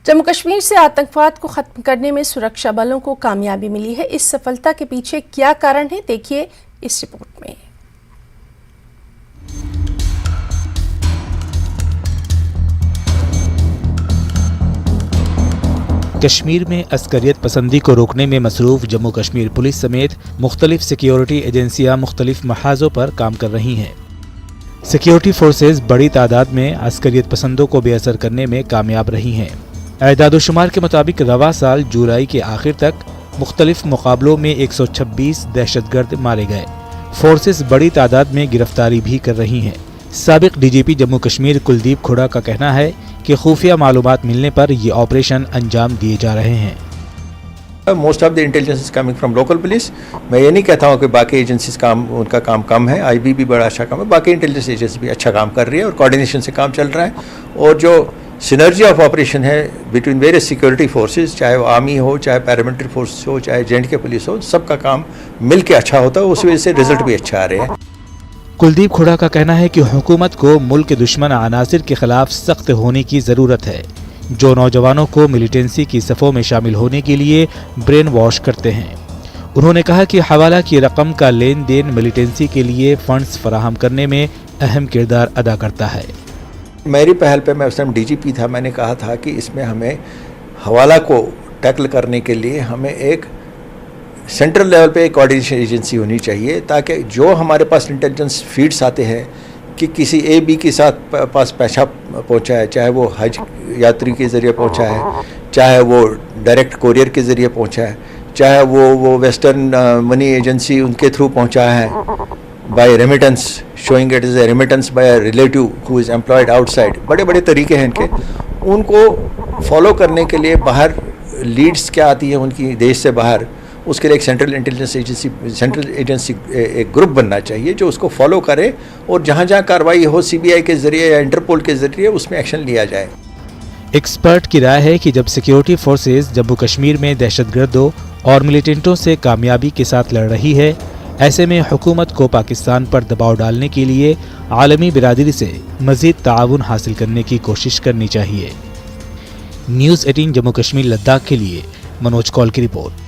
जम्मू कश्मीर से आतंकवाद को खत्म करने में सुरक्षा बलों को कामयाबी मिली है। इस सफलता के पीछे क्या कारण है, देखिए इस रिपोर्ट में। कश्मीर में अस्करियत पसंदी को रोकने में मसरूफ जम्मू कश्मीर पुलिस समेत मुख्तलिफ सिक्योरिटी एजेंसियां मुख्तलिफ महाजों पर काम कर रही हैं। सिक्योरिटी फोर्सेज बड़ी तादाद में अस्करियत पसंदों को बेअसर करने में कामयाब रही हैं। एदाद-ओ-शुमार के मुताबिक रवा साल जुलाई के आखिर तक मुख्तलिफ मुकाबलों में 126 दहशतगर्द मारे गए। फोर्सेज बड़ी तादाद में गिरफ्तारी भी कर रही हैं। साबिक डीजीपी जम्मू कश्मीर कुलदीप खुड़ा का कहना है कि खुफिया मालूमात मिलने पर ये ऑपरेशन अंजाम दिए जा रहे हैं। Most of the intelligence is coming from local police. मैं ये नहीं कहता हूँ कि बाकी एजेंसीज उनका काम कम है। आईबी भी बड़ा अच्छा काम है, बाकी इंटेलिजेंस एजेंसी भी अच्छा काम कर रही है और कोऑर्डिनेशन से काम चल रहा है। और जो सिनर्जी ऑफ ऑपरेशन है बिटवीन वेरियस सिक्योरिटी फोर्सेज, चाहे वो आर्मी हो, चाहे पैरामिलिट्री फोर्स हो, चाहे J&K पुलिस हो, सबका काम मिल के अच्छा होता है। उस वजह से रिजल्ट भी अच्छा आ रहे हैं। कुलदीप खुड़ा का कहना है कि हुकूमत को मुल्क के दुश्मन अनासिर के खिलाफ सख्त होने की ज़रूरत है, जो नौजवानों को मिलिटेंसी की सफ़ों में शामिल होने के लिए ब्रेन वॉश करते हैं। उन्होंने कहा कि हवाला की रकम का लेन देन मिलिटेंसी के लिए फंड्स फराहम करने में अहम किरदार अदा करता है। मेरी पहल पे, मैं उस टाइम डीजीपी था, मैंने कहा था कि इसमें हमें हवाला को टैकल करने के लिए हमें एक सेंट्रल लेवल पे एक कोऑर्डिनेशन एजेंसी होनी चाहिए, ताकि जो हमारे पास इंटेलिजेंस फीड्स आते हैं कि किसी AB के साथ पास पैसा पहुंचा है, चाहे वो हज यात्री के ज़रिए पहुंचा है, चाहे वो डायरेक्ट कोरियर के ज़रिए पहुंचा है, चाहे वो वेस्टर्न मनी एजेंसी उनके थ्रू पहुंचा है, by remittance, showing it is a remittance by a relative who is employed outside. बड़े बड़े तरीके हैं इनके। उनको फॉलो करने के लिए बाहर लीड्स क्या आती है उनकी देश से बाहर, उसके लिए एक central intelligence agency, central agency एक ग्रुप बनना चाहिए जो उसको फॉलो करे और जहाँ जहाँ कार्रवाई हो CBI के ज़रिए या इंटरपोल के ज़रिए उसमें एक्शन लिया जाए। एक्सपर्ट की राय है कि जब सिक्योरिटी फोर्सेज जम्मू कश्मीर में दहशतगर्दों और मिलिटेंटों से कामयाबी के साथ लड़ रही है, ऐसे में हुकूमत को पाकिस्तान पर दबाव डालने के लिए आलमी बिरादरी से मज़ीद ताउन हासिल करने की कोशिश करनी चाहिए। न्यूज़ 18 जम्मू कश्मीर लद्दाख के लिए मनोज कौल की रिपोर्ट।